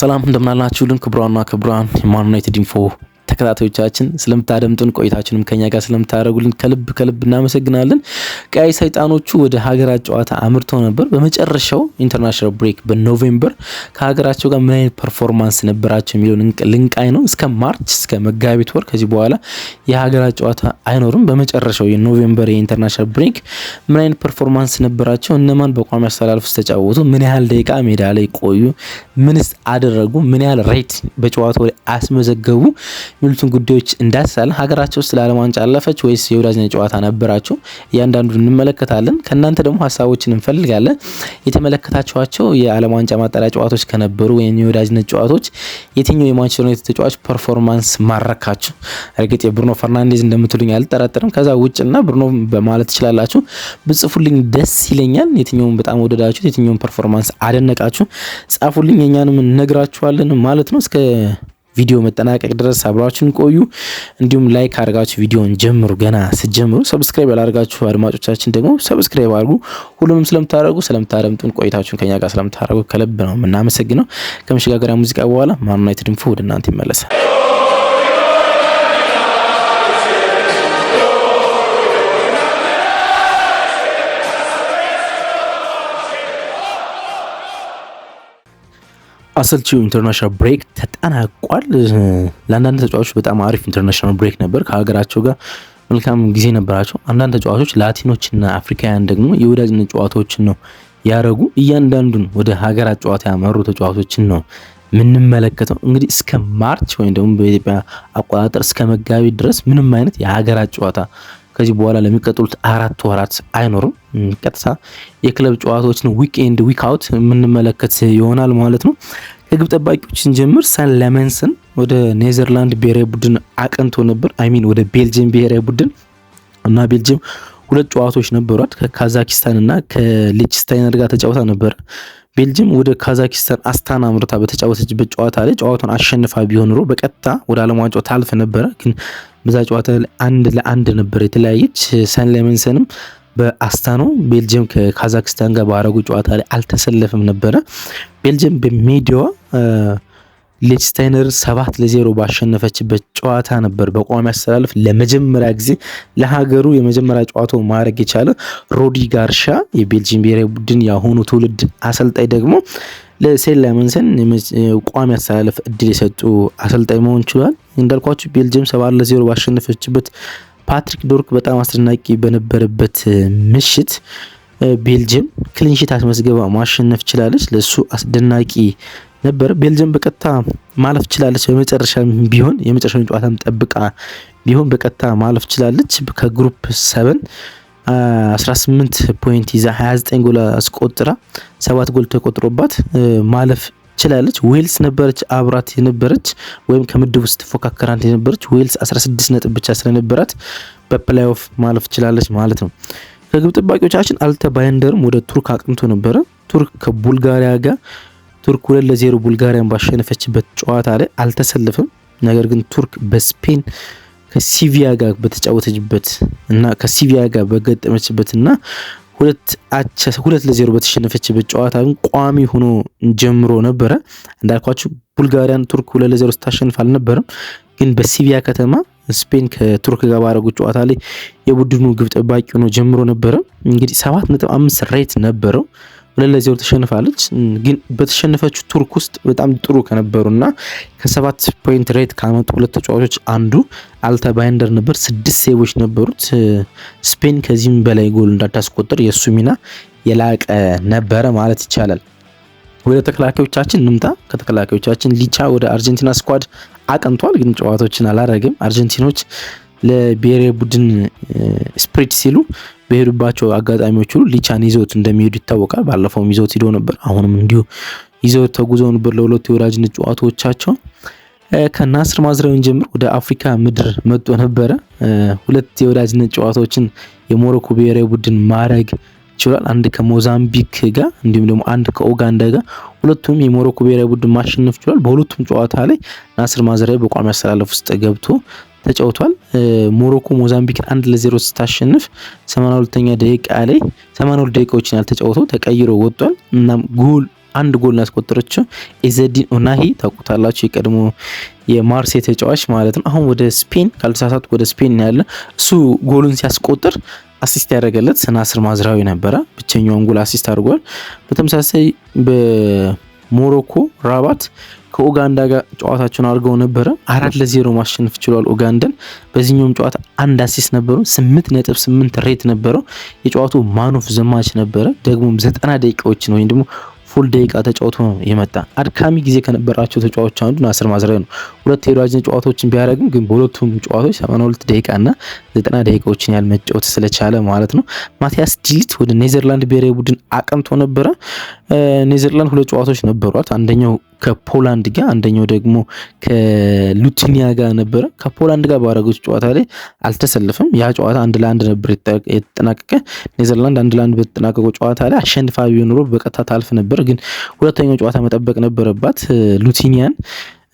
ሰላም እንደምናላችሁልን ክብሯንና ክብሯን የማን ዩናይትድ ኢንፎ ተከታታዮቻችን ስለምታደምጡን ቆይታችንም ከኛ ጋር ስለምታደርጉልን ከልብ እናመሰግናለን። ቀይ ሰይጣኖቹ ወደ ሀገራት ጨዋታ አምርተው ነበር። በመጨረሻው ኢንተርናሽናል ብሬክ በኖቬምበር ከሀገራቸው ጋር ምን አይነት ፐርፎርማንስ ነበራቸው የሚለውን ልንቃይ ነው። እስከ ማርች እስከ መጋቢት ወር ከዚህ በኋላ የሀገራት ጨዋታ አይኖርም። በመጨረሻው የኖቬምበር የኢንተርናሽናል ብሬክ ምን አይነት ፐርፎርማንስ ነበራቸው፣ እነማን በቋሚ አስተላለፍ ውስጥ ተጫወቱ፣ ምን ያህል ደቂቃ ሜዳ ላይ ቆዩ፣ ምንስ አደረጉ፣ ምን ያህል ሬት በጨዋታው ላይ አስመዘገቡ የሚሉትን ጉዳዮች እንዳስሳለን። ሀገራቸው ስለ ዓለም ዋንጫ አለፈች ወይስ የወዳጅነት ጨዋታ ነበራቸው? እያንዳንዱን እንመለከታለን። ከእናንተ ደግሞ ሀሳቦችን እንፈልጋለን። የተመለከታችኋቸው የዓለም ዋንጫ ማጣሪያ ጨዋታዎች ከነበሩ ወይም የወዳጅነት ጨዋታዎች የትኛው የማንቸስተር ዩናይትድ ተጫዋች ፐርፎርማንስ ማረካችሁ? እርግጥ የብሩኖ ፈርናንዴዝ እንደምትሉኝ አልጠራጠርም። ከዛ ውጭና ብሩኖ በማለት ትችላላችሁ ብጽፉልኝ ደስ ይለኛል። የትኛውን በጣም ወደዳችሁት፣ የትኛውን ፐርፎርማንስ አደነቃችሁ ጻፉልኝ። የኛንም እነግራችኋለን ማለት ነው። እስከ ቪዲዮ መጠናቀቅ ድረስ አብራችሁን ቆዩ። እንዲሁም ላይክ አድርጋችሁ ቪዲዮን ጀምሩ። ገና ስትጀምሩ ሰብስክራይብ ያላደርጋችሁ አድማጮቻችን ደግሞ ሰብስክራይብ አድርጉ። ሁሉንም ስለምታደምጡን ቆይታችሁን ከኛ ጋር ስለምታደርጉ ከልብ ነው የምናመሰግነው። ከመሸጋገሪያ ሙዚቃ በኋላ ማን ዩናይትድ ኢንፎ ወደ እናንተ ይመለሳል። አሰልቺው ኢንተርናሽናል ብሬክ ተጠናቋል። ለአንዳንድ ተጫዋቾች በጣም አሪፍ ኢንተርናሽናል ብሬክ ነበር። ከሀገራቸው ጋር መልካም ጊዜ ነበራቸው። አንዳንድ ተጫዋቾች ላቲኖችና አፍሪካውያን ደግሞ የወዳጅነት ጨዋታዎችን ነው ያረጉ። እያንዳንዱን ወደ ሀገራት ጨዋታ ያመሩ ተጫዋቾችን ነው ምንመለከተው። እንግዲህ እስከ ማርች ወይም ደግሞ በኢትዮጵያ አቆጣጠር እስከ መጋቢት ድረስ ምንም አይነት የሀገራት ጨዋታ ከዚህ በኋላ ለሚቀጥሉት 4 ወራት አይኖርም። ቀጥታ የክለብ ጨዋታዎችን ዊክኤንድ ዊክ አውት የምንመለከት ይሆናል ማለት ነው። ከግብ ጠባቂዎችን ጀምር ሰለመንሰን ወደ ኔዘርላንድ ብሔራዊ ቡድን አቀንቶ ነበር። ወደ ቤልጅየም ብሔራዊ ቡድን እና ቤልጅየም 2 ጨዋታዎች ነበሯት። ከካዛኪስታን እና ከሊችስታይነር ጋር ተጫውታ ነበር። ቤልጅየም ወደ ካዛኪስታን አስታና አምርታ በተጫወተችበት ጨዋታ ላይ ጨዋታውን አሸንፋ ቢሆን ኖሮ በቀጥታ ወደ ዓለም ዋንጫው ታልፍ ነበረ። ግን በዛ ጨዋታ ላይ 1-1 ነበር የተለያየች። ሰለመንሰንም በአስታናው ቤልጅየም ከካዛክስታን ጋር ባረጉ ጨዋታ ላይ አልተሰለፈም ነበረ። ቤልጅየም በሜዳዋ ሊችስታይነር 7-0 ባሸነፈችበት ጨዋታ ነበር በቋሚ አስተላለፍ ለመጀመሪያ ጊዜ ለሀገሩ የመጀመሪያ ጨዋታው ማድረግ የቻለ ሮዲ ጋርሻ የቤልጂየም ብሔራዊ ቡድን ያሁኑ ትውልድ አሰልጣኝ ደግሞ ለሰለመንሰን ቋሚ አስተላለፍ እድል የሰጡ አሰልጣኝ መሆን ችሏል። እንዳልኳችሁ ቤልጂየም 7-0 ባሸነፈችበት ፓትሪክ ዶርክ በጣም አስደናቂ በነበረበት ምሽት ቤልጂየም ክሊንሺት አስመዝገባ ማሸነፍ ችላለች። ለሱ አስደናቂ ነበር። ቤልጅየም በቀጥታ ማለፍ ችላለች። በመጨረሻ ቢሆን የመጨረሻውን ጨዋታም ጠብቃ ቢሆን በቀጥታ ማለፍ ችላለች። ከግሩፕ 7 18 ፖይንት ይዛ 29 ጎል አስቆጥራ 7 ጎል ተቆጥሮባት ማለፍ ችላለች። ዌልስ ነበረች አብራት የነበረች ወይም ከምድብ ውስጥ ፎካከራንት የነበረች። ዌልስ 16 ነጥብ ብቻ ስለነበራት በፕሌይኦፍ ማለፍ ችላለች ማለት ነው። ከግብ ጠባቂዎቻችን አልተ ባይንደርም ወደ ቱርክ አቅንቶ ነበረ። ቱርክ ከቡልጋሪያ ጋር ቱርክ 2-0 ቡልጋሪያን ባሸነፈችበት ጨዋታ ላይ አልተሰለፈም። ነገር ግን ቱርክ በስፔን ከሲቪያ ጋር በተጫወተችበት እና ከሲቪያ ጋር በገጠመችበትና 2-0 በተሸነፈችበት ጨዋታ ግን ቋሚ ሆኖ ጀምሮ ነበረ። እንዳልኳችሁ ቡልጋሪያን ቱርክ 2-0 ስታሸንፍ አልነበረም። ግን በሲቪያ ከተማ ስፔን ከቱርክ ጋር ባረጉት ጨዋታ ላይ የቡድኑ ግብ ጠባቂ ሆኖ ጀምሮ ነበረ። እንግዲህ 7.5 ሬት ነበረው። 2-0 ተሸንፋለች። ግን በተሸነፈችው ቱርክ ውስጥ በጣም ጥሩ ከነበሩና ከ7 ፖይንት ሬት ካመጡ 2 ተጫዋቾች አንዱ አልተ ባይንደር ነበር። 6 ሴቮች ነበሩት። ስፔን ከዚህም በላይ ጎል እንዳታስቆጥር የሱ ሚና የላቀ ነበረ ማለት ይቻላል። ወደ ተከላካዮቻችን እንምጣ። ከተከላካዮቻችን ሊቻ ወደ አርጀንቲና ስኳድ አቀንቷል። ግን ጨዋታዎችን አላረገም። አርጀንቲኖች ለብሔራዊ ቡድን ስፕሪት ሲሉ በሄዱባቸው አጋጣሚዎች ሁሉ ሊቻን ይዘውት እንደሚሄዱ ይታወቃል። ባለፈውም ይዘውት ሄዶ ነበር። አሁንም እንዲሁ ይዘውት ተጉዘው ነበር ለሁለቱ የወዳጅነት ጨዋታዎቻቸው። ከናስር ማዝራዊን ጀምሮ ወደ አፍሪካ ምድር መጥቶ ነበረ። 2 የወዳጅነት ጨዋታዎችን የሞሮኮ ብሔራዊ ቡድን ማድረግ ችሏል። አንድ ከሞዛምቢክ ጋር እንዲሁም ደግሞ አንድ ከኡጋንዳ ጋር ሁለቱም የሞሮኮ ብሔራዊ ቡድን ማሸነፍ ችሏል። በሁለቱም ጨዋታ ላይ ናስር ማዝራዊ በቋሚ አስተላለፍ ውስጥ ገብቶ ተጫውቷል። ሞሮኮ ሞዛምቢክን 1-0 ስታሸንፍ 82ኛ ደቂቃ ላይ 82 ደቂቃዎችን ያልተጫወተው ተቀይሮ ወጥቷል። እናም ጎል አንድ ጎል ያስቆጠረችው ኢዘዲን ኡናሂ ታውቁታላችሁ፣ የቀድሞ የማርሴይ ተጫዋች ማለት ነው። አሁን ወደ ስፔን ካልተሳሳትኩ ወደ ስፔን ያለ እሱ ጎሉን ሲያስቆጥር አሲስት ያደረገለት ናስር ማዝራዊ ነበረ። ብቸኛውን ጎል አሲስት አድርጓል። በተመሳሳይ በሞሮኮ ራባት ከኡጋንዳ ጋር ጨዋታቸውን አድርገው ነበረ። 4-0 ማሸነፍ ችሏል ኡጋንዳን። በዚህኛውም ጨዋታ አንድ አሲስት ነበረው፣ 8.8 ሬት ነበረው። የጨዋታው ማን ኦፍ ዘ ማች ነበረ። ደግሞም 90 ደቂቃዎችን ወይም ደግሞ ፉል ደቂቃ ተጫውቶ ነው የመጣ። አድካሚ ጊዜ ከነበራቸው ተጫዋቾች አንዱ ናስር ማዝራዊ ነው። ሁለት የወዳጅነት ጨዋታዎችን ቢያደርግም ግን በሁለቱም ጨዋታዎች 82 ደቂቃና 90 ደቂቃዎችን ያህል መጫወት ስለቻለ ማለት ነው። ማቲያስ ዲሊት ወደ ኔዘርላንድ ብሔራዊ ቡድን አቅንቶ ነበረ። ኔዘርላንድ ሁለት ጨዋታዎች ነበሯት። አንደኛው ከፖላንድ ጋር፣ አንደኛው ደግሞ ከሉቲኒያ ጋር ነበረ። ከፖላንድ ጋር ባደረጉት ጨዋታ ላይ አልተሰለፈም። ያ ጨዋታ 1-1 ነበር የተጠናቀቀ። ኔዘርላንድ 1-1 በተጠናቀቀው ጨዋታ ላይ አሸንፋ ቢሆን ኖሮ በቀጥታ ታልፍ ነበር። ግን ሁለተኛው ጨዋታ መጠበቅ ነበረባት ሉቲኒያን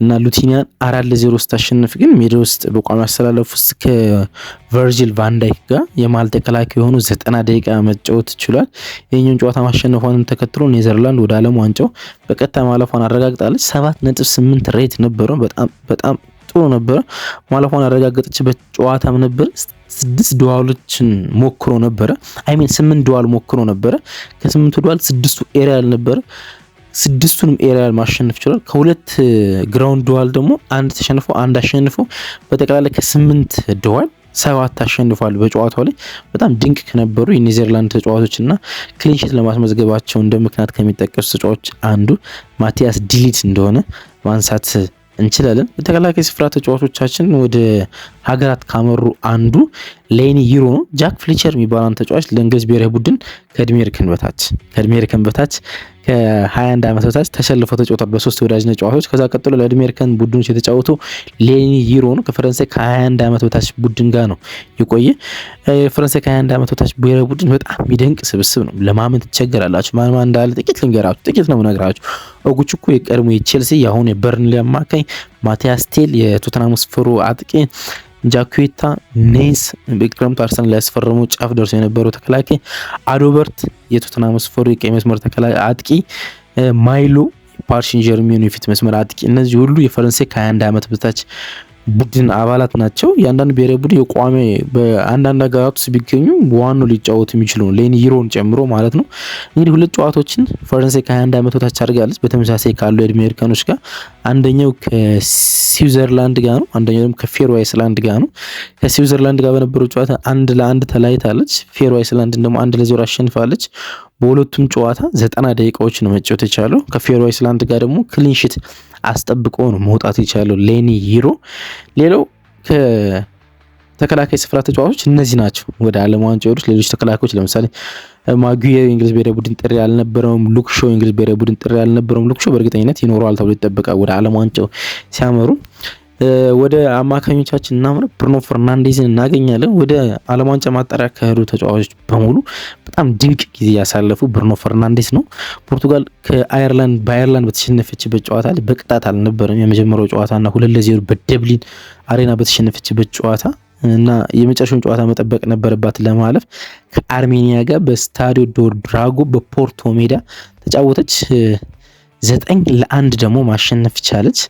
እና ሉቲኒያን 4-0 ስታሸንፍ ግን ሜዳ ውስጥ በቋሚ አሰላለፍ ውስጥ ከቨርጂል ቫንዳይክ ጋር የመሃል ተከላካይ የሆኑ 90 ደቂቃ መጫወት ችሏል። ይህኛውን ጨዋታ ማሸነፏንም ተከትሎ ኔዘርላንድ ወደ ዓለም ዋንጫው በቀጥታ ማለፏን አረጋግጣለች። 7.8 ሬት ነበረው። በጣም ጥሩ ነበረ። ማለፏን ያረጋገጠችበት ጨዋታም ነበር። 6 ዱዋሎችን ሞክሮ ነበረ። 8 ዱዋል ሞክሮ ነበረ። ከ8ቱ ዱዋል 6ቱ ኤሪያል ነበረ። 6ቱንም ኤሪያል ማሸነፍ ይችላል። ከሁለት ግራውንድ ዱዋል ደግሞ አንድ ተሸንፎ አንድ አሸንፎ በጠቅላላ ከ8 ዱዋል 7 አሸንፏል። በጨዋታው ላይ በጣም ድንቅ ከነበሩ የኔዘርላንድ ተጫዋቾችና ክሊንሺት ለማስመዝገባቸው እንደ ምክንያት ከሚጠቀሱ ተጫዋቾች አንዱ ማቲያስ ዲሊት እንደሆነ ማንሳት እንችላለን። የተከላካይ ስፍራ ተጫዋቾቻችን ወደ ሀገራት ካመሩ አንዱ ሌኒ ይሮ ነው። ጃክ ፍሌቸር የሚባለው ተጫዋች ለእንግሊዝ ብሔራዊ ቡድን ከእድሜ እርከን በታች ከ21 ዓመት በታች ተሰልፎ ተጫውቷል በ3 ወዳጅነት ጨዋታዎች። ከዛ ቀጥሎ ለእድሜ እርከን ቡድኖች የተጫወተው ሌኒ ይሮ ነው። ከፈረንሳይ ከ21 ዓመት በታች ቡድን ጋር ነው የቆየ። የፈረንሳይ ከ21 ዓመት በታች ብሔራዊ ቡድን በጣም የሚደንቅ ስብስብ ነው። ለማመን ትቸገራላችሁ። ማን እንዳለ ጥቂት ልንገራችሁ፣ ጥቂት ነው ነግራችሁ። ኦጉቹኩ የቀድሞ የቼልሲ የአሁን የበርንሊ አማካኝ፣ ማቲያስ ቴል የቶተንሃም ስፐሩ አጥቂ፣ ጃኩዌታ ኔስ በክረምቱ አርሰናል ላይ ያስፈረሙ ጫፍ ደርሶ የነበረው ተከላካይ፣ አዶበርት የቶተንሃም ስፐሩ የቀኝ መስመር ተከላካይ አጥቂ፣ ማይሎ ፓሪስ ሴን ዠርሜን የፊት መስመር አጥቂ። እነዚህ ሁሉ የፈረንሳይ ከ21 ዓመት በታች ቡድን አባላት ናቸው። የአንዳንድ ብሔራዊ ቡድን የቋሚ በአንዳንድ ሀገራት ውስጥ ቢገኙ በዋናው ሊጫወቱ የሚችሉ ሌኒ ይሮን ጨምሮ ማለት ነው። እንግዲህ ሁለት ጨዋታዎችን ፈረንሳይ ከ21 ዓመት በታች አድርጋለች በተመሳሳይ ካሉ የእድሜ እርከኖች ጋር። አንደኛው ከስዊዘርላንድ ጋር ነው፣ አንደኛው ደግሞ ከፌሮ አይስላንድ ጋር ነው። ከስዊዘርላንድ ጋር በነበረው ጨዋታ 1-1 ተለያይታለች። ፌሮ አይስላንድን ደግሞ 1-0 አሸንፋለች። በሁለቱም ጨዋታ 90 ደቂቃዎች ነው መጫወት የቻለው። ከፌሮ አይስላንድ ጋር ደግሞ ክሊንሺት አስጠብቆ ነው መውጣት የቻለው ሌኒ ይሮ። ሌላው ከተከላካይ ስፍራ ተጫዋቾች እነዚህ ናቸው ወደ ዓለም ዋንጫ የወጡት። ሌሎች ተከላካዮች ለምሳሌ ማጉዬር የእንግሊዝ ብሔራዊ ቡድን ጥሪ አልነበረውም። ሉክ ሾው የእንግሊዝ ብሔራዊ ቡድን ጥሪ አልነበረውም። ሉክ ሾው በእርግጠኝነት ይኖረዋል ተብሎ ይጠበቃል ወደ ዓለም ዋንጫው ሲያመሩ። ወደ አማካኞቻችን እናምራ። ብሩኖ ፈርናንዴዝን እናገኛለን። ወደ ዓለም ዋንጫ ማጣሪያ ከሄዱ ተጫዋቾች በሙሉ በጣም ድንቅ ጊዜ ያሳለፉ ብሩኖ ፈርናንዴዝ ነው። ፖርቱጋል በአየርላንድ በተሸነፈችበት ጨዋታ ላይ በቅጣት አልነበረም የመጀመሪያው ጨዋታና 2-0 በደብሊን አሬና በተሸነፈችበት ጨዋታ እና የመጨረሻውን ጨዋታ መጠበቅ ነበረባት ለማለፍ። ከአርሜኒያ ጋር በስታዲዮ ዶ ድራጎ በፖርቶ ሜዳ ተጫወተች። 9-1 ደግሞ ማሸነፍ ቻለች።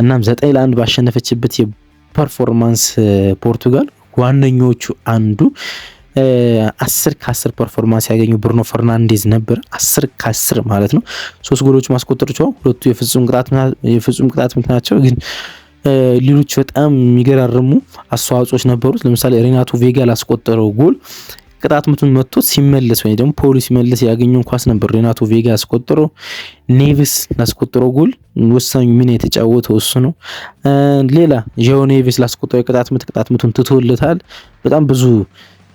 እናም 9-1 ባሸነፈችበት የፐርፎርማንስ ፖርቱጋል ዋነኞቹ አንዱ 10 ከ10 ፐርፎርማንስ ያገኙ ብሩኖ ፈርናንዴዝ ነበር። 10 ከ10 ማለት ነው። 3 ጎሎች ማስቆጠር ችሏል። ሁለቱ የፍጹም ቅጣት ምት ናቸው። ግን ሌሎች በጣም የሚገራርሙ አስተዋጽኦች ነበሩት። ለምሳሌ ሬናቶ ቬጋ ላስቆጠረው ጎል ቅጣት ምቱን መጥቶት ሲመለስ ወይ ደግሞ ፖሉ ሲመለስ ያገኘው ኳስ ነበር ሬናቶ ቬጋ ያስቆጠረው። ኔቪስ ላስቆጠረው ጎል ወሳኝ ሚና የተጫወተው እሱ ነው። ሌላ ዣኦ ኔቪስ ላስቆጠረው ቅጣት ምቱን ትቶለታል። በጣም ብዙ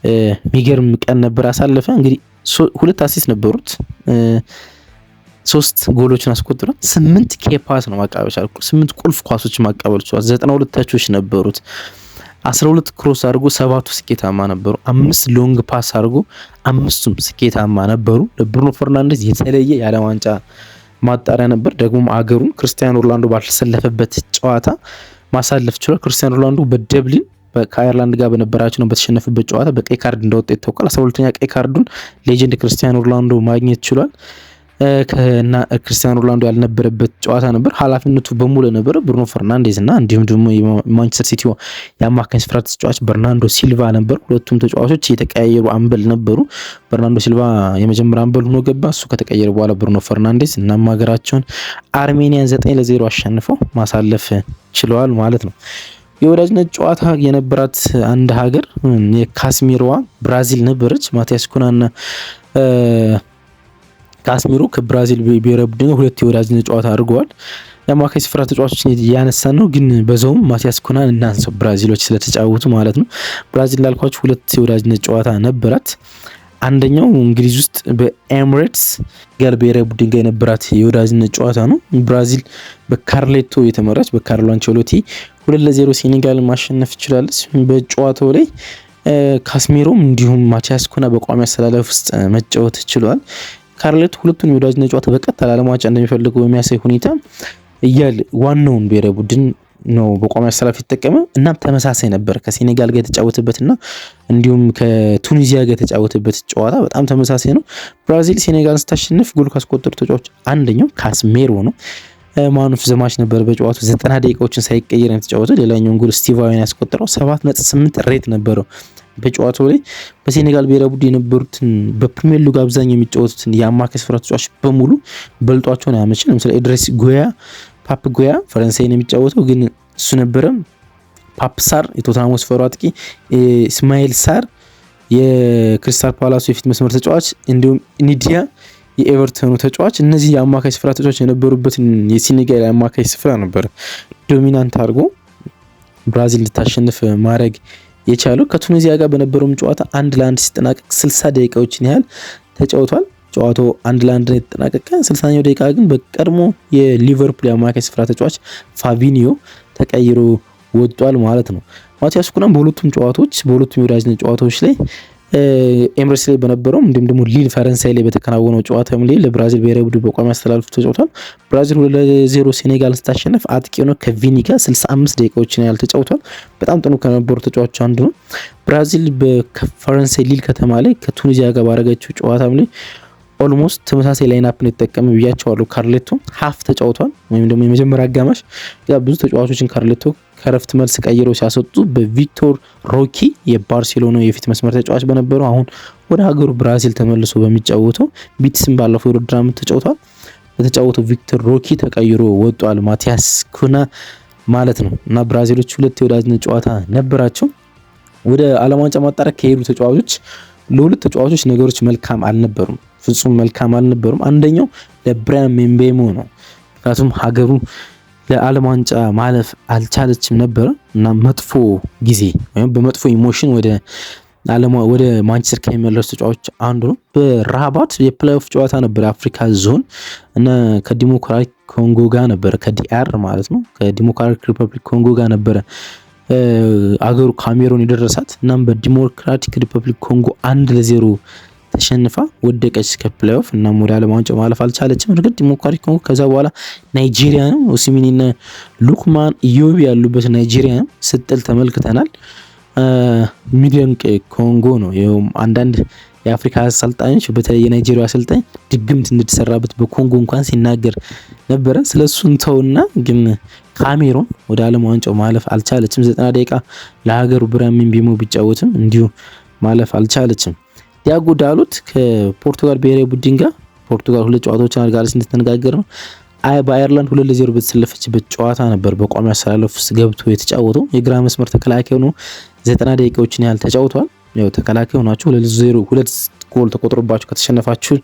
የሚገርም ቀን ነበር አሳለፈ። እንግዲህ 2 አሲስት ነበሩት፣ 3 ጎሎችን አስቆጥሯል። 8 ኬፓስ ነው ማቀበል ቻለ። 8 ቁልፍ ኳሶች ማቀበል ቻለ። 92 ታቾች ነበሩት። 12 ክሮስ አድርጎ 7ቱ ስኬታማ ነበሩ። 5 ሎንግ ፓስ አድርጎ 5ቱም ስኬታማ ነበሩ። ለብሩኖ ፈርናንዴዝ የተለየ የዓለም ዋንጫ ማጣሪያ ነበር። ደግሞ አገሩን ክርስቲያኖ ሮናልዶ ባልተሰለፈበት ጨዋታ ማሳለፍ ችሏል። ክርስቲያኖ ሮናልዶ በደብሊን ከአየርላንድ ጋር በነበራቸው ነው በተሸነፈበት ጨዋታ በቀይ ካርድ እንደወጣ ይታወቃል። 12ኛ ቀይ ካርዱን ሌጀንድ ክርስቲያኖ ሮናልዶ ማግኘት ችሏል። ከና ክርስቲያኖ ሮናልዶ ያልነበረበት ጨዋታ ነበር። ኃላፊነቱ በሙሉ ነበረ ብሩኖ ፈርናንዴዝ እና እንዲሁም ደግሞ የማንቸስተር ሲቲ የአማካኝ ስፍራ ተጫዋች በርናንዶ ሲልቫ ነበር። ሁለቱም ተጫዋቾች የተቀያየሩ አምበል ነበሩ። በርናንዶ ሲልቫ የመጀመሪያ አምበል ሆኖ ገባ። እሱ ከተቀየረ በኋላ ብሩኖ ፈርናንዴዝ እናም ሀገራቸውን አርሜኒያን 9-0 አሸንፈው ማሳለፍ ችለዋል ማለት ነው። የወዳጅነት ጨዋታ የነበራት አንድ ሀገር የካስሚሮዋ ብራዚል ነበረች። ማቲያስ ኩናና ካስሚሮ ከብራዚል ብሔራዊ ቡድን ሁለት የወዳጅነት ጨዋታ አድርገዋል። የአማካይ ስፍራ ተጫዋቾችን ያነሳን ነው፣ ግን በዛውም ማቲያስ ኩናን እናንሰው ብራዚሎች ስለተጫወቱ ማለት ነው። ብራዚል ላልኳችሁ ሁለት የወዳጅነት ጨዋታ ነበራት። አንደኛው እንግሊዝ ውስጥ በኤሚሬትስ ጋር ብሔራዊ ቡድን ጋር የነበራት የወዳጅነት ጨዋታ ነው። ብራዚል በካርሌቶ የተመራች በካርሎ አንቸሎቲ 2-0 ሴኔጋልን ማሸነፍ ይችላለች። በጨዋታው ላይ ካስሜሮም እንዲሁም ማቲያስ ኩና በቋሚ አሰላለፍ ውስጥ መጫወት ችሏል። ካርሌቶ ሁለቱን የወዳጅነት ጨዋታ በቀጥታ ለማጫወት እንደሚፈልገው የሚያሳይ ሁኔታ እያል ዋናውን ብሔራዊ ቡድን ነው በቋሚ አሰላለፍ የተጠቀመው። እናም ተመሳሳይ ነበር ከሴኔጋል ጋር የተጫወተበትና እንዲሁም ከቱኒዚያ ጋር የተጫወተበት ጨዋታ በጣም ተመሳሳይ ነው። ብራዚል ሴኔጋልን ስታሸንፍ ጎል ካስቆጠሩ ተጫዋቾች አንደኛው ካስሜሮ ነው። ማን ኦፍ ዘ ማች ነበር። በጨዋታው 90 ደቂቃዎችን ሳይቀየር የተጫወተው። ሌላኛውን ጎል ስቲቫን ያስቆጠረው 7.8 ሬት ነበረው። በጨዋታው ላይ በሴኔጋል ብሔራዊ ቡድን የነበሩትን በፕሪሚየር ሊግ አብዛኛው የሚጫወቱትን የአማካይ ስፍራ ተጫዋች በሙሉ በልጧቸውን ያመች። ለምሳሌ ኢድሪስ ጉያ ፓፕ ጉያ ፈረንሳይ ነው የሚጫወተው፣ ግን እሱ ነበረ። ፓፕ ሳር የቶተንሃም ስፈሩ አጥቂ፣ ኢስማኤል ሳር የክሪስታል ፓላሱ የፊት መስመር ተጫዋች፣ እንዲሁም ኒዲያ የኤቨርተኑ ተጫዋች። እነዚህ የአማካይ ስፍራ ተጫዋች የነበሩበትን የሴኔጋል የአማካይ ስፍራ ነበር ዶሚናንት አድርጎ ብራዚል ልታሸንፍ ማድረግ የቻለው። ከቱኒዚያ ጋር በነበረውም ጨዋታ 1-1 ሲጠናቀቅ 60 ደቂቃዎችን ያህል ተጫውቷል። ጨዋታው 1-1 የተጠናቀቀ 60ኛው ደቂቃ ግን በቀድሞ የሊቨርፑል የአማካይ ስፍራ ተጫዋች ፋቢኒዮ ተቀይሮ ወጥቷል ማለት ነው። ማቲያስ ኩናም በሁለቱም የወዳጅነት ጨዋታዎች ላይ ኤምሬትስ ላይ በነበረው እንዲሁም ደግሞ ሊል ፈረንሳይ ላይ በተከናወነው ጨዋታ ላይ ለብራዚል ብሔራዊ ቡድን በቋሚ አስተላልፎ ተጫውቷል። ብራዚል 2-0 ሴኔጋል ስታሸንፍ አጥቂ ነው ከቪኒ ጋር 65 ደቂቃዎችን ያህል ተጫውቷል። በጣም ጥሩ ከነበሩ ተጫዋቾች አንዱ ነው። ብራዚል በፈረንሳይ ሊል ከተማ ላይ ከቱኒዚያ ጋር ባረጋችው ጨዋታም ላይ ኦልሞስት ተመሳሳይ ላይናፕ ነው የተጠቀመ ብያቸዋለሁ። ካርሌቶ ሀፍ ተጫውቷል፣ ወይም ደግሞ የመጀመሪያ አጋማሽ። ብዙ ተጫዋቾችን ካርሌቶ ከረፍት መልስ ቀይረው ሲያሰጡ በቪክቶር ሮኪ የባርሴሎና የፊት መስመር ተጫዋች በነበረው አሁን ወደ ሀገሩ ብራዚል ተመልሶ በሚጫወተው ቢትስም ባለፈው የውድድር ዓመት ተጫውቷል። በተጫወተው ቪክቶር ሮኪ ተቀይሮ ወጧል ማቲያስ ኩና ማለት ነው። እና ብራዚሎች ሁለት የወዳጅነት ጨዋታ ነበራቸው። ወደ ዓለም ዋንጫ ማጣሪያ ከሄዱ ተጫዋቾች ለሁለት ተጫዋቾች ነገሮች መልካም አልነበሩም፣ ፍጹም መልካም አልነበሩም። አንደኛው ለብራያን ምቤሞ ነው። ምክንያቱም ሀገሩ ለዓለም ዋንጫ ማለፍ አልቻለችም ነበር እና መጥፎ ጊዜ ወይም በመጥፎ ኢሞሽን ወደ ማንቸስተር ከሚመለሱ ተጫዋቾች አንዱ ነው። በራባት የፕሌይኦፍ ጨዋታ ነበር የአፍሪካ ዞን እና ከዲሞክራቲክ ኮንጎ ጋር ነበር፣ ከዲአር ማለት ነው። ከዲሞክራቲክ ሪፐብሊክ ኮንጎ ጋር ነበረ አገሩ ካሜሮን የደረሳት። እናም በዲሞክራቲክ ሪፐብሊክ ኮንጎ 1-0 ተሸንፋ ወደቀች ከፕሌይኦፍ። እናም ወደ ዓለም ዋንጫ ማለፍ አልቻለችም። እርግጥ ዲሞክራቲክ ኮንጎ ከዛ በኋላ ናይጄሪያ ነው ኦሲሚኒና ሉክማን ኢዮቢ ያሉበት ናይጄሪያ ነው ስጥል ተመልክተናል። የሚደንቅ ኮንጎ ነው። ይኸውም አንዳንድ የአፍሪካ አሰልጣኞች በተለይ የናይጄሪያ አሰልጣኝ ድግምት እንድትሰራበት በኮንጎ እንኳን ሲናገር ነበረ። ስለሱ እንተውና ግን ካሜሮን ወደ ዓለም ዋንጫው ማለፍ አልቻለችም። 90 ደቂቃ ለሀገሩ ብራያን ምቤሞ ቢጫወትም እንዲሁ ማለፍ አልቻለችም። ዲያጎ ዳሎት ከፖርቱጋል ብሔራዊ ቡድን ጋር ፖርቱጋል ሁለት ጨዋታዎችን አድርጋለች እንደተነጋገር ነው። በአየርላንድ 2-0 በተሰለፈችበት ጨዋታ ነበር በቋሚ አሰላለፍ ውስጥ ገብቶ የተጫወተው። የግራ መስመር ተከላካይ ነው። 90 ደቂቃዎችን ያህል ተጫውቷል። ያው ተከላካይ ሆናችሁ 2 ጎል ተቆጥሮባችሁ ከተሸነፋችሁ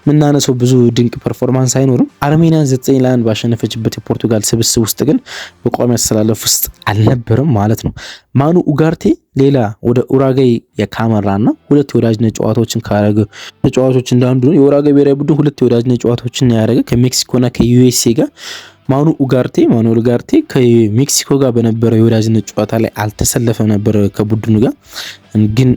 ምናነሰው ብዙ ድንቅ ፐርፎርማንስ አይኖርም። አርሜኒያን 9-1 ባሸነፈችበት የፖርቱጋል ስብስብ ውስጥ ግን በቋሚ አሰላለፍ ውስጥ አልነበረም ማለት ነው። ማኑ ኡጋርቴ ሌላ ወደ ኡራጋይ የካመራና ሁለት የወዳጅነት ጨዋታዎችን ካረገ ተጫዋቾች እንዳንዱ ነው። የኡራጋይ ብሔራዊ ቡድን ሁለት የወዳጅነት ጨዋታዎችን ያደረገ ከሜክሲኮና ከዩኤስኤ ጋር። ማኑኤል ኡጋርቴ ከሜክሲኮ ጋር በነበረው የወዳጅነት ጨዋታ ላይ አልተሰለፈም ነበር ከቡድኑ ጋር። ግን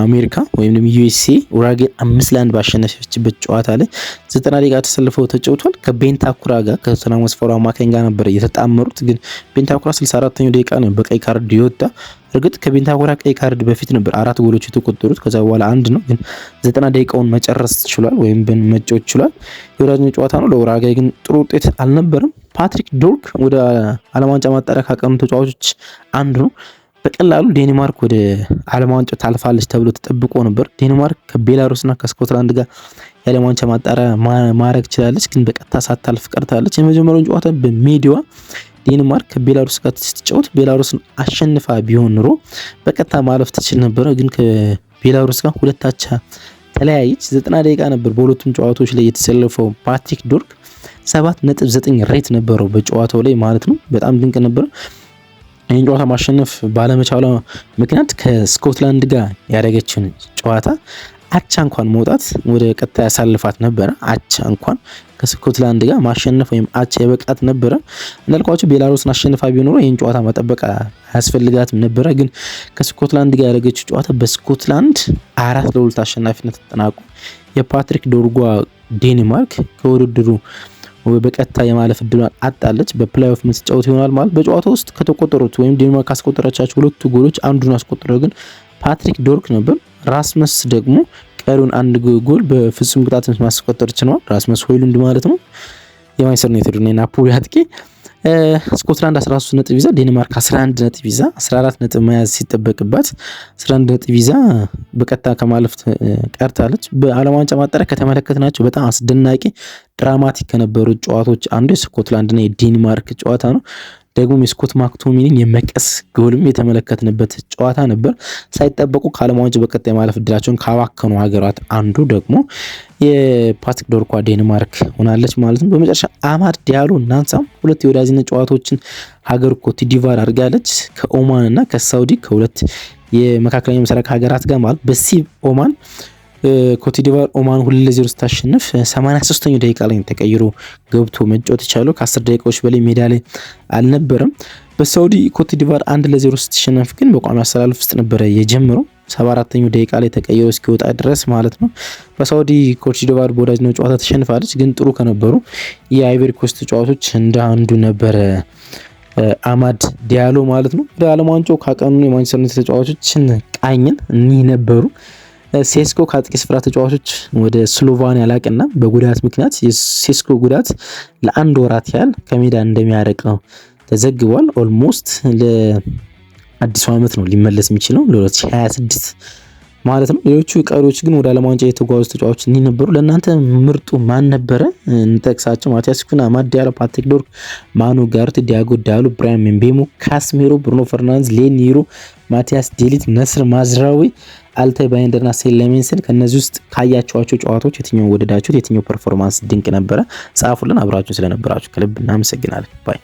አሜሪካ ወይም ደግሞ ዩኤስኤ ኡራጌን 5-1 ባሸነፈችበት ጨዋታ ላይ 90 ደቂቃ ተሰልፈው ተጫውቷል። ከቤንታኩራ ጋር ከቶተንሃም ሆትስፐር አማካኝ ጋር ነበር የተጣመሩት። ግን ቤንታኩራ 64ኛው ደቂቃ ነው በቀይ ካርድ ይወጣ። እርግጥ ከቤንታኩራ ቀይ ካርድ በፊት ነበር 4 ጎሎች የተቆጠሩት፣ ከዛ በኋላ አንድ ነው። ግን 90 ደቂቃውን መጨረስ ችሏል ወይም መጫወት ችሏል። የወዳጅነት ጨዋታ ነው። ለኡራጋይ ግን ጥሩ ውጤት አልነበረም። ፓትሪክ ዶርክ ወደ ዓለም ዋንጫ ማጣሪያ ካቀኑ ተጫዋቾች አንዱ ነው። በቀላሉ ዴንማርክ ወደ ዓለም ዋንጫ ታልፋለች ተብሎ ተጠብቆ ነበር። ዴንማርክ ከቤላሩስና ከስኮትላንድ ጋር የዓለም ዋንጫ ማጣሪያ ማድረግ ችላለች፣ ግን በቀጥታ ሳታልፍ ቀርታለች። የመጀመሪያውን ጨዋታ በሜዳዋ ዴንማርክ ከቤላሩስ ጋር ስትጫወት ቤላሩስን አሸንፋ ቢሆን ኑሮ በቀጥታ ማለፍ ትችል ነበረ። ግን ከቤላሩስ ጋር 2-2 ተለያየች። 90 ደቂቃ ነበር በሁለቱም ጨዋታዎች ላይ የተሰለፈው ፓትሪክ ዶርክ 7.9 ሬት ነበረው በጨዋታው ላይ ማለት ነው። በጣም ድንቅ ነበር። ይህን ጨዋታ ማሸነፍ ባለመቻሏ ምክንያት ከስኮትላንድ ጋር ያደረገችን ጨዋታ አቻ እንኳን መውጣት ወደ ቀጥታ ያሳልፋት ነበረ። አቻ እንኳን ከስኮትላንድ ጋር ማሸነፍ ወይም አቻ የበቃት ነበረ። እንዳልኳቸው ቤላሩስን አሸንፋ ቢኖር ይህን ጨዋታ መጠበቅ አያስፈልጋትም ነበረ። ግን ከስኮትላንድ ጋር ያደረገችው ጨዋታ በስኮትላንድ 4-2 አሸናፊነት ተጠናቁ። የፓትሪክ ዶርጓ ዴንማርክ ከውድድሩ በቀጥታ የማለፍ እድሏን አጣለች። በፕሌይኦፍ የምትጫወት ይሆናል ማለት በጨዋታ ውስጥ ከተቆጠሩት ወይም ዴንማርክ ካስቆጠረቻቸው 2 ጎሎች አንዱን አስቆጠረው ግን ፓትሪክ ዶርክ ነበር። ራስመስ ደግሞ ቀሪውን 1 ጎል በፍጹም ቅጣት ማስቆጠር ችሏል። ራስመስ ሆይሉንድ ማለት ነው። የማንቸስተር ዩናይትድ እና ናፖሊ አጥቂ። ስኮትላንድ 13 ነጥብ ይዛ ዴንማርክ 11 ነጥብ ይዛ 14 ነጥብ መያዝ ሲጠበቅባት 11 ነጥብ ይዛ በቀጥታ ከማለፍ ቀርታለች። በዓለም ዋንጫ ማጣሪያ ከተመለከትናቸው በጣም አስደናቂ ድራማቲክ ከነበሩት ጨዋታዎች አንዱ የስኮትላንድ እና የዴንማርክ ጨዋታ ነው። ደግሞ የስኮት ማክቶሚኒን የመቀስ ጎልም የተመለከትንበት ጨዋታ ነበር። ሳይጠበቁ ከዓለም ዋንጫ በቀጣይ ማለፍ እድላቸውን ካባከኑ ሀገራት አንዱ ደግሞ የፓትሪክ ዶርኳ ዴንማርክ ሆናለች ማለት ነው። በመጨረሻ አማድ ዲያሎ እናንሳም። 2 የወዳጅነት ጨዋታዎችን ሀገር ኮትዲቫር አድርጋለች ከኦማን እና ከሳውዲ ከ2 የመካከለኛው ምስራቅ ሀገራት ጋር ማለት በሲቭ ኦማን ኮትዲቫር ኦማን 2-0 ስታሸንፍ 83ኛው ደቂቃ ላይ ተቀይሮ ገብቶ መጫወት የቻለው ከ10 ደቂቃዎች በላይ ሜዳ ላይ አልነበረም። በሳውዲ ኮትዲቫር 1-0 ስትሸነፍ ግን በቋሚ አሰላለፍ ውስጥ ነበረ የጀመረው 74ኛው ደቂቃ ላይ ተቀይሮ እስኪወጣ ድረስ ማለት ነው። በሳውዲ ኮትዲቫር በወዳጅነት ጨዋታ ተሸንፋለች። ግን ጥሩ ከነበሩ የአይቨሪ ኮስት ተጫዋቾች እንደ አንዱ ነበረ አማድ ዲያሎ ማለት ነው። ወደ ዓለም ዋንጫው ካቀኑ የማንቸስተር ዩናይትድ ተጫዋቾችን ቃኝን እኒህ ነበሩ። ሴስኮ ከአጥቂ ስፍራ ተጫዋቾች ወደ ስሎቫኒያ ላቅና በጉዳት ምክንያት የሴስኮ ጉዳት ለ1 ወራት ያህል ከሜዳ እንደሚያርቅ ነው ተዘግቧል። ኦልሞስት ለአዲሱ ዓመት ነው ሊመለስ የሚችለው ለ2026 ማለት ነው። ሌሎቹ ቀሪዎች ግን ወደ ዓለም ዋንጫ የተጓዙ ተጫዋቾች እኒህ ነበሩ። ለእናንተ ምርጡ ማን ነበረ እንጠቅሳቸው? ማቲያስ ኩና፣ አማድ ዲያሎ፣ ፓትሪክ ዶርክ፣ ማኑ ጋርት፣ ዲያጎ ዳሎ፣ ብራያን ምቤሞ፣ ካስሜሮ፣ ብሩኖ ፈርናንዴዝ፣ ሌኒሮ፣ ማቲያስ ዴሊት፣ ነስር ማዝራዊ፣ አልታይ ባይንደርና ሴለሜንስን። ከነዚህ ውስጥ ካያቸዋቸው ጨዋታዎች የትኛው ወደዳችሁት? የትኛው ፐርፎርማንስ ድንቅ ነበረ? ጻፉልን። አብራችሁ ስለነበራችሁ ከልብ እናመሰግናለን። ባይ